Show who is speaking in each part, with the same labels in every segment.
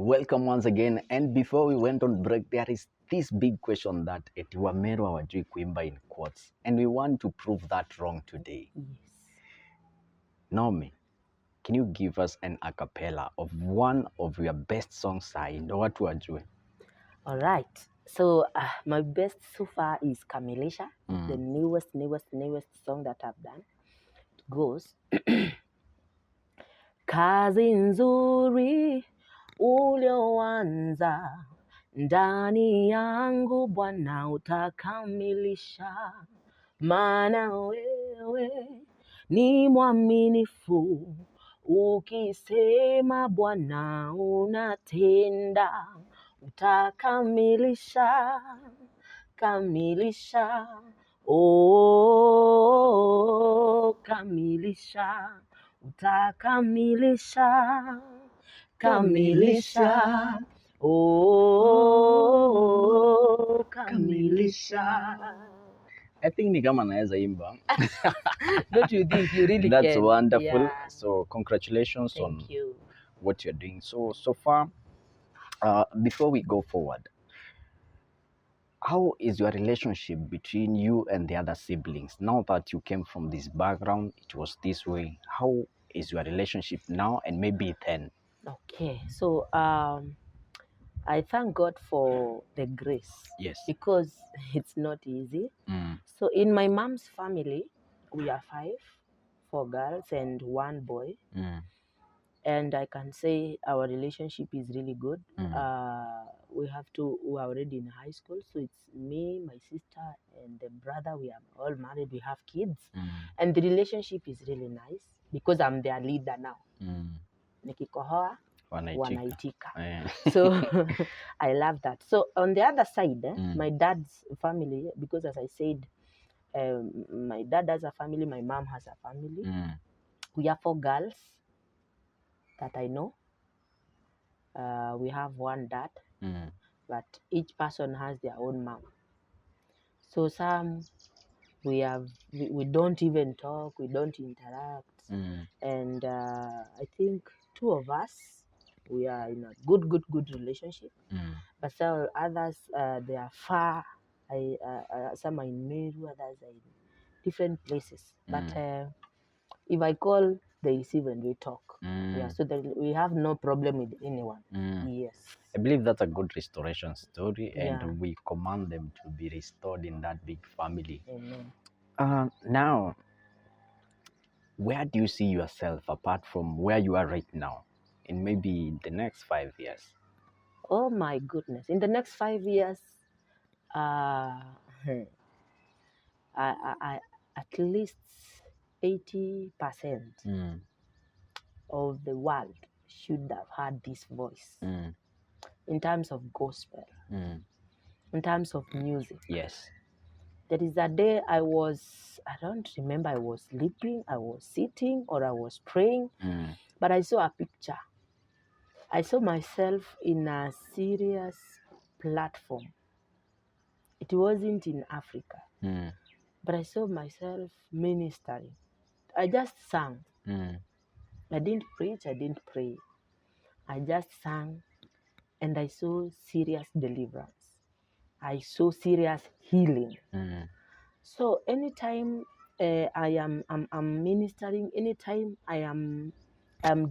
Speaker 1: welcome once again. And before we went on break, there is this big question that eti Wameru hawajui kuimba in quotes, and we want to prove that wrong today.
Speaker 2: Yes.
Speaker 1: Naomi, can you give us an a cappella of one of your best songs ndo watu wajue?
Speaker 2: All right. So my best so far is Kamilisha, the newest song that I've done. It goes, kazi nzuri ulioanza ndani yangu Bwana utakamilisha, maana wewe ni mwaminifu, ukisema Bwana unatenda, utakamilisha, kamilisha, oh, kamilisha, utakamilisha, kamilisha, oh, kamilisha.
Speaker 1: I think ni kama naweza imba.
Speaker 2: Don't you think you really
Speaker 1: That's
Speaker 2: can?
Speaker 1: wonderful.
Speaker 2: Yeah.
Speaker 1: So congratulations
Speaker 2: Thank
Speaker 1: on
Speaker 2: you.
Speaker 1: what you're doing. So far, before we go forward, how is your relationship between you and the other siblings? Now that you came from this background, it was this way. How is your relationship now and maybe then?
Speaker 2: Okay, so I thank God for the grace.
Speaker 1: Yes.
Speaker 2: Because it's not easy.
Speaker 1: Mm.
Speaker 2: So in my mom's family, we are 4 girls and 1 boy.
Speaker 1: Mm.
Speaker 2: And I can say our relationship is really good.
Speaker 1: Mm.
Speaker 2: We are already in high school. So it's me, my sister, and the brother. We are all married. We have kids.
Speaker 1: Mm.
Speaker 2: And the relationship is really nice because I'm their leader now. Nikikohoa, wanaitika. So I love that. So on the other side, my dad's family, because as I said, my dad has a family, my mom has a family. We are 4 girls that I know. We have 1 dad, but each person has their own mom. So some we don't even talk, we don't interact. And I think 2 of us, we are in a good relationship. But some others, they are far. Some are in Meru, others are in different places. But if I call, they receive and we talk. Yeah, so we have no problem with anyone. Yes.
Speaker 1: I believe that's a good restoration story,
Speaker 2: Yeah.
Speaker 1: and we command them to be restored in that big family.
Speaker 2: Amen.
Speaker 1: Now, where do you see yourself apart from where you are right now in maybe the next 5 years?
Speaker 2: Oh my goodness. In the next 5 years, I at least 80% of the world should have heard this voice in terms of gospel, in terms of music.
Speaker 1: Yes.
Speaker 2: There is a day I don't remember, I was sleeping, I was sitting, or I was praying, but I saw a picture. I saw myself in a serious platform. It wasn't in Africa, but I saw myself ministering. I just sang. I didn't preach, I didn't pray. I just sang, and I saw serious deliverance. I saw serious healing. So anytime I'm ministering, anytime I'm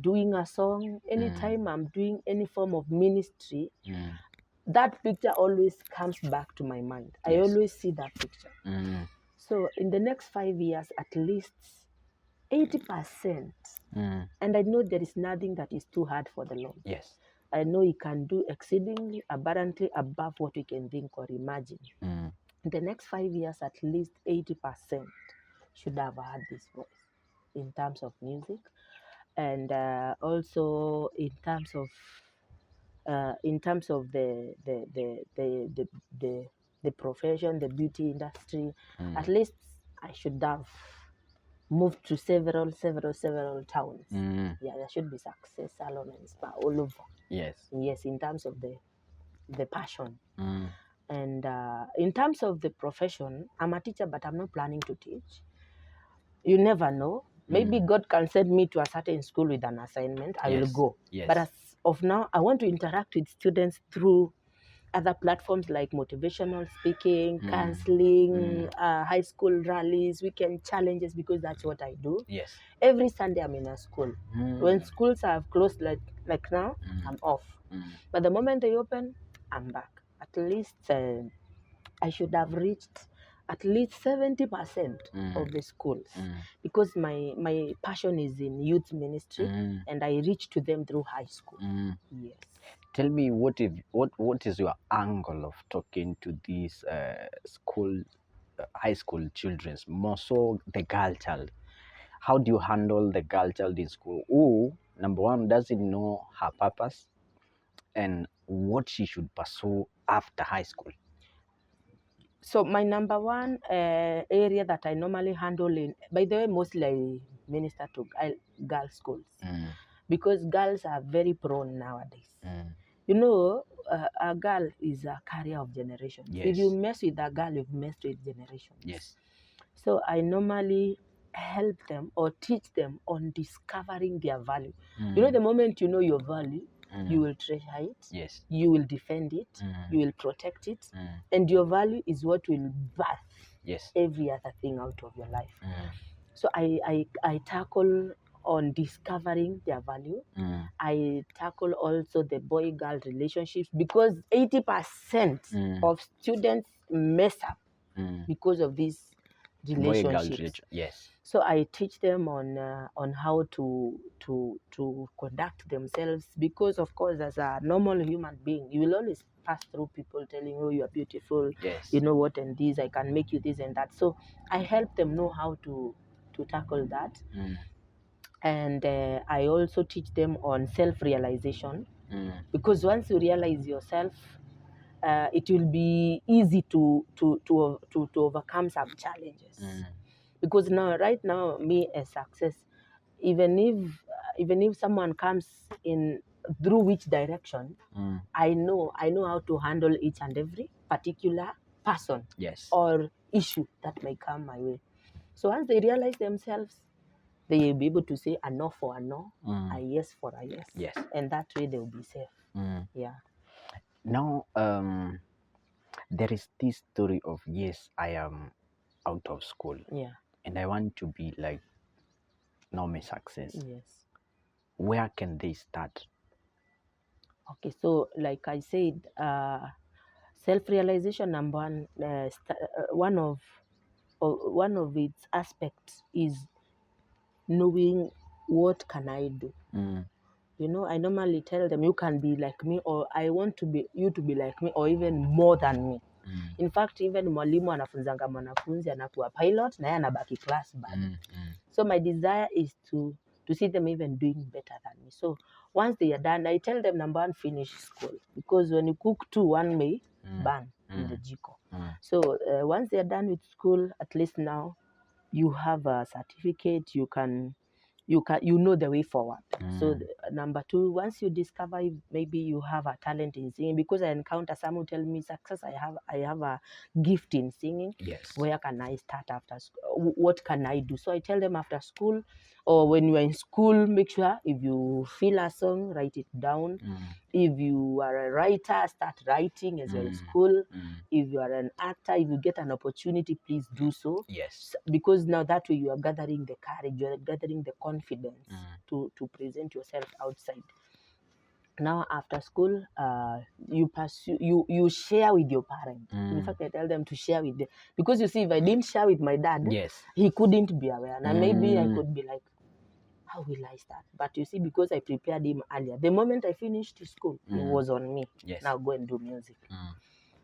Speaker 2: doing a song, anytime I'm doing any form of ministry, that picture always comes back to my mind.
Speaker 1: Yes.
Speaker 2: I always see that picture. So in the next 5 years, at least 80%, and I know there is nothing that is too hard for the Lord.
Speaker 1: Yes.
Speaker 2: I know He can do exceedingly abundantly above what we can think or imagine. In the next 5 years, at least 80% should have heard this voice in terms of music, and also in terms of the profession, the beauty industry. At least I should have moved to several towns. Yeah, there should be success salon and spa all over.
Speaker 1: Yes.
Speaker 2: Yes, in terms of the passion. And in terms of the profession, I'm a teacher, but I'm not planning to teach. You never know. Maybe God can send me to a certain school with an assignment. I will go. But as of now, I want to interact with students through other platforms like motivational speaking, counseling, high school rallies, weekend challenges, because that's what I do.
Speaker 1: Yes.
Speaker 2: Every Sunday I'm in a school. When schools are closed like now, I'm off. But the moment they open, I'm back. At least I should have reached at least 70% of the schools, because my passion is in youth ministry, and I reach to them through high school. Yes.
Speaker 1: Tell me, what is your angle of talking to these high school children, more so the girl child? How do you handle the girl child in school who, number one, doesn't know her purpose and what she should pursue after high school?
Speaker 2: So my number one area that I normally handle in, by the way, mostly I minister to girls' schools, because girls are very prone nowadays. You know, a girl is a carrier of generations.
Speaker 1: Yes.
Speaker 2: If you mess with a girl, you've messed with generations.
Speaker 1: Yes.
Speaker 2: So I normally help them or teach them on discovering their value. You know, the moment you know your value, you will treasure it,
Speaker 1: yes,
Speaker 2: you will defend it, you will protect it, and your value is what will birth
Speaker 1: yes,
Speaker 2: every other thing out of your life. So I tackle on discovering their value. I tackle also the boy-girl relationships, because 80% of students mess up because of these relationships.
Speaker 1: Yes.
Speaker 2: So I teach them on how to conduct themselves, because of course, as a normal human being, you will always pass through people telling you, you are beautiful,
Speaker 1: yes,
Speaker 2: you know what, and this, I can make you this and that. So I help them know how to tackle that. And I also teach them on self-realization, because once you realize yourself, it will be easy to overcome some challenges. Because right now, me as success, even if someone comes in through which direction, I know how to handle each and every particular person,
Speaker 1: yes,
Speaker 2: or issue that may come my way. So once they realize themselves, they will be able to say a no for a no, a yes for a yes.
Speaker 1: Yes.
Speaker 2: And that way they will be safe. Yeah.
Speaker 1: Now, there is this story of, yes, I am out of school.
Speaker 2: Yeah.
Speaker 1: And I want to be like Naomi Success.
Speaker 2: Yes.
Speaker 1: Where can they start?
Speaker 2: Okay, so like I said, self-realization, number one, one of its aspects is knowing what can I do. You know, I normally tell them, you can be like me, or I want you to be like me, or even more than me. In fact, even mwalimu anafunzanga mwanafunzi anakuwa pilot na yeye anabaki class bado. So my desire is to see them even doing better than me. So once they are done, I tell them, number one, finish school, because when you cook two, one may burn in the jiko. So once they are done with school, at least now you have a certificate, you know the way forward. So number two, once you discover maybe you have a talent in singing, because I encounter some who tell me, Success, I have a gift in singing.
Speaker 1: Yes.
Speaker 2: Where can I start after school? What can I do? So I tell them, after school, or when you are in school, make sure if you feel a song, write it down. If you are a writer, start writing as you're in school. If you are an actor, if you get an opportunity, please do so.
Speaker 1: Yes.
Speaker 2: Because now that way you are gathering the courage, you are gathering the confidence to present yourself outside. Now after school, you pursue, you share with your parents. In fact, I tell them to share with them, because you see, if I didn't share with my dad,
Speaker 1: yes,
Speaker 2: he couldn't be aware. And maybe I could be like, how will I start? But you see, because I prepared him earlier, the moment I finished school, it was on me.
Speaker 1: Yes.
Speaker 2: Now go and do music.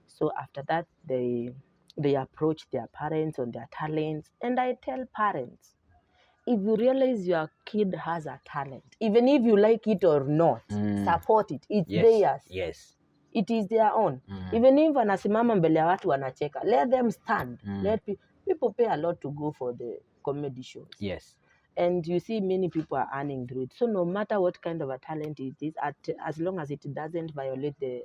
Speaker 2: So after that, they approach their parents on their talents. And I tell parents, if you realize your kid has a talent, even if you like it or not, support it. It's theirs.
Speaker 1: Yes.
Speaker 2: It is their own. Even if anasimama mbele ya watu wanacheka, let them stand. Let people pay a lot to go for the comedy shows.
Speaker 1: Yes.
Speaker 2: And you see, many people are earning through it. So no matter what kind of a talent it is, as long as it doesn't violate the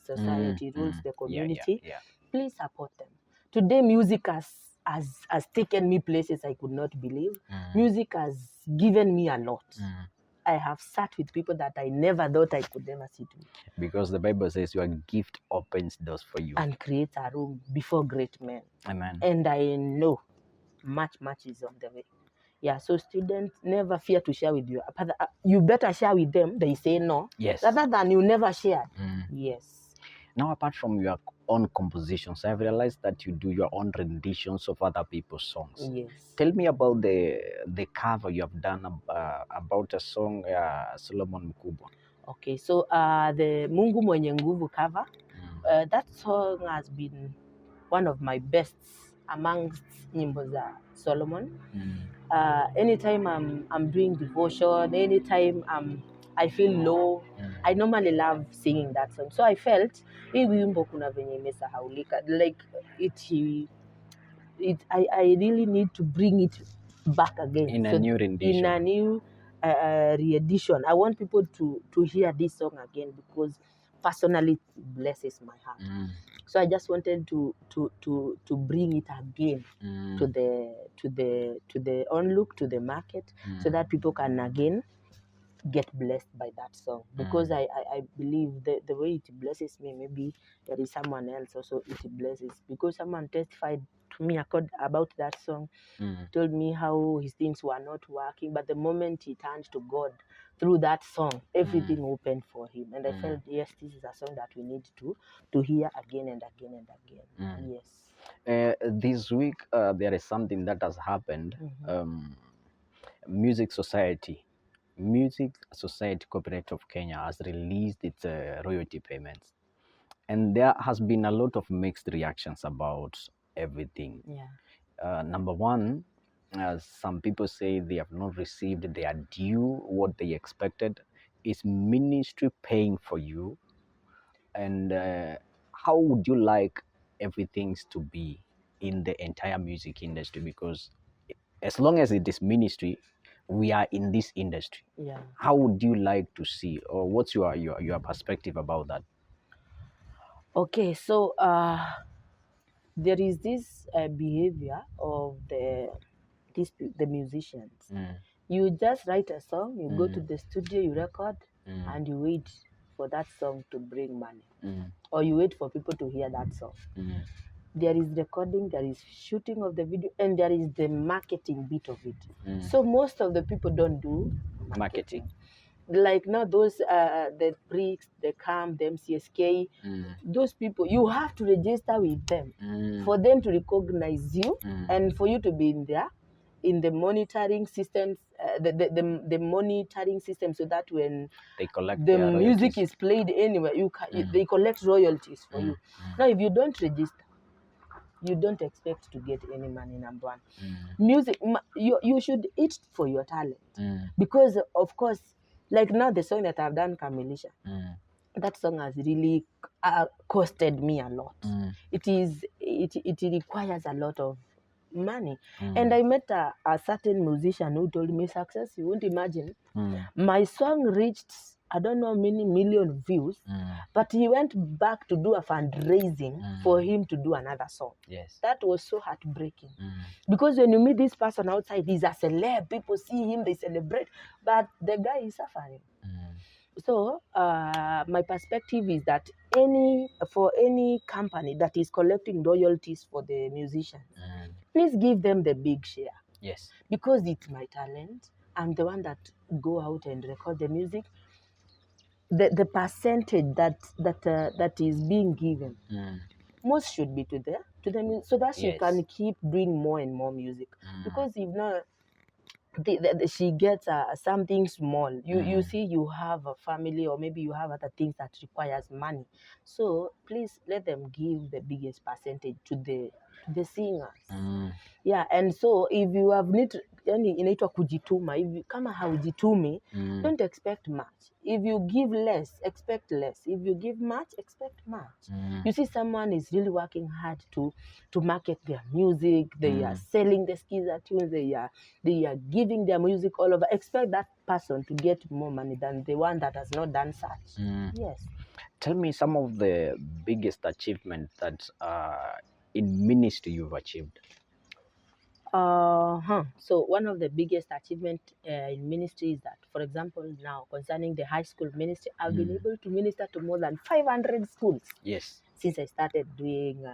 Speaker 2: society rules, the community, please support them. Today, music has has taken me places I could not believe. Music has given me a lot. I have sat with people that I never thought I could ever sit with.
Speaker 1: Because the Bible says your gift opens doors for you.
Speaker 2: And creates a room before great men.
Speaker 1: Amen.
Speaker 2: And I know much is on the way. Yeah, so students, never fear to share with you. You better share with them. They say no.
Speaker 1: Yes.
Speaker 2: Rather than you never shared. Yes.
Speaker 1: Now, apart from your own compositions, I've realized that you do your own renditions of other people's songs.
Speaker 2: Yes.
Speaker 1: Tell me about the cover you have done about a song, Solomon Mkubwa.
Speaker 2: Okay, so the Mungu Mwenye Nguvu cover, that song has been one of my best amongst nyimbo za Solomon. Anytime I'm doing devotion, anytime I feel low, I normally love singing that song. So I felt hii wimbo kuna venye imesahaulika, like I really need to bring it back again
Speaker 1: in a new rendition,
Speaker 2: in a new re-edition. I want people to hear this song again because personally it blesses my heart. So I just wanted to bring it again to the onlook, to the market, so that people can again get blessed by that song. Because I believe the way it blesses me, maybe there is someone else also it blesses. Because someone testified to me about that song, told me how his things were not working, but the moment he turned to God through that song, everything opened for him. And I felt, yes, this is a song that we need to hear again and again and again.
Speaker 1: Yes. This week there is something that has happened. Music Society Corporate of Kenya has released its royalty payments, and there has been a lot of mixed reactions about everything. Number one, some people say they have not received their due, what they expected. Is ministry paying for you? And how would you like everything to be in the entire music industry? Because as long as it is ministry, we are in this industry. How would you like to see, or what's your perspective about that?
Speaker 2: Okay, so there is this behavior of the musicians. You just write a song, you go to the studio, you record, and you wait for that song to bring money, or you wait for people to hear that song. There is recording, there is shooting of the video, and there is the marketing bit of it. So most of the people don't do marketing. Like now those the priests, the camp, the MCSK, those people, you have to register with them for them to recognize you and for you to be in the monitoring systems, the monitoring system, so that when
Speaker 1: they collect
Speaker 2: the music is played anywhere, they collect royalties for you. Now, if you don't register, you don't expect to get any money. Number one, music, you should eat for your talent, because of course, like now the song that I've done, Kamilisha, that song has really costed me a lot. It requires a lot of money. And I met a certain musician who told me, success, you won't imagine. My song reached, I don't know how many million views, but he went back to do a fundraising for him to do another song.
Speaker 1: Yes.
Speaker 2: That was so heartbreaking. Because when you meet this person outside, he's a celeb, people see him, they celebrate, but the guy is suffering. So my perspective is that for any company that is collecting royalties for the musicians, please give them the big share.
Speaker 1: Yes.
Speaker 2: Because it's my talent. I'm the one that go out and record the music. The percentage that is being given, most should be to the music, so that she can keep doing more and more music. Because if not, she gets something small. You see, you have a family, or maybe you have other things that requires money. So please let them give the biggest percentage to the singers. Yeah, and so if you have yani inaitwa kujituma, kama haujitumi, don't expect much. If you give less, expect less. If you give much, expect much. You see, someone is really working hard to market their music. They are selling the skizzer tunes. They are giving their music all over. Expect that person to get more money than the one that has not done such. Yes.
Speaker 1: Tell me some of the biggest achievements that in ministry you've achieved.
Speaker 2: So one of the biggest achievement in ministry is that, for example, now concerning the high school ministry, I've been able to minister to more than 500 schools.
Speaker 1: Yes.
Speaker 2: Since I started doing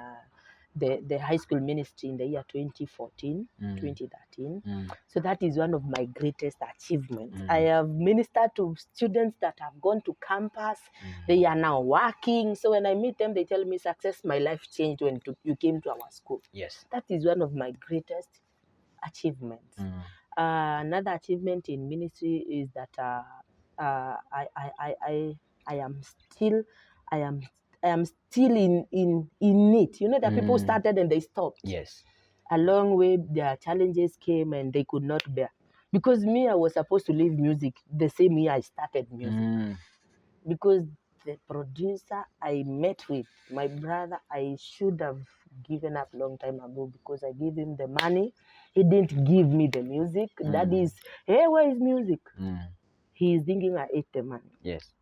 Speaker 2: the high school ministry in the year 2014, 2013. So that is one of my greatest achievements. I have ministered to students that have gone to campus. They are now working. So when I meet them, they tell me, success, my life changed when you came to our school.
Speaker 1: Yes.
Speaker 2: That is one of my greatest achievements. Another achievement in ministry is that I am still in it. You know that people started and they stopped.
Speaker 1: Yes.
Speaker 2: A long way, their challenges came and they could not bear. Because me, I was supposed to leave music the same year I started music. Because the producer I met with, my brother, I should have given up long time ago because I gave him the money. He didn't give me the music. That is, hey, where is music? He is thinking I ate the money.
Speaker 1: Yes.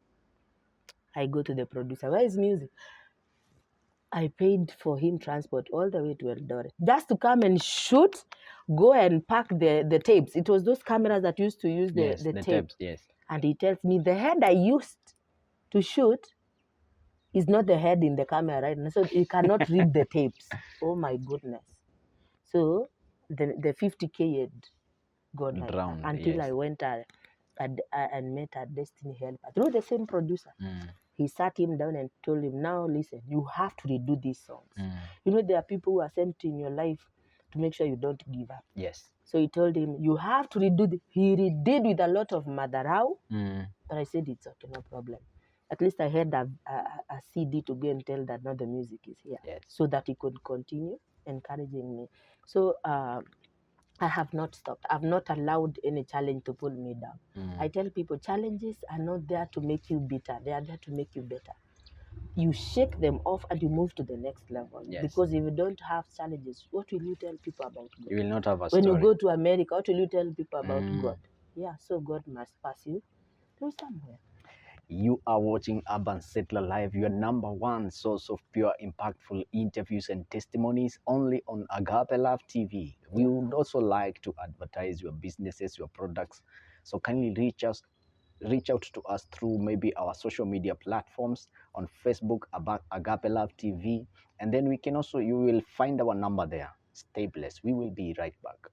Speaker 2: I go to the producer, where is music? I paid for him transport all the way to Eldoret just to come and shoot, go and pack the tapes. It was those cameras that used to use the tapes.
Speaker 1: Yes.
Speaker 2: And he tells me the head I used to shoot is not the head in the camera right now, so you cannot read the tapes. Oh my goodness. So the 50K had gone like that until I went and met a destiny helper through the same producer. He sat him down and told him, now listen, you have to redo these songs. You know, there are people who are sent in your life to make sure you don't give up.
Speaker 1: Yes.
Speaker 2: So he told him, you have to redo He redid with a lot of madarau, but I said, it's okay, no problem. At least I had a CD to go and tell that now the music is here.
Speaker 1: Yes.
Speaker 2: So that he could continue encouraging me. So I have not stopped. I've not allowed any challenge to pull me down. I tell people challenges are not there to make you bitter. They are there to make you better. You shake them off and you move to the next level.
Speaker 1: Yes.
Speaker 2: Because if you don't have challenges, what will you tell people about God?
Speaker 1: You will not have a story.
Speaker 2: When you go to America, what will you tell people about God? Yeah, so God must pass you through somewhere.
Speaker 1: You are watching Urban Settler Live, your #1 source of pure, impactful interviews and testimonies only on Agape Love TV. We would also like to advertise your businesses, your products. So kindly reach out to us through maybe our social media platforms on Facebook, Agape Love TV. And then you will find our number there. Stay blessed. We will be right back.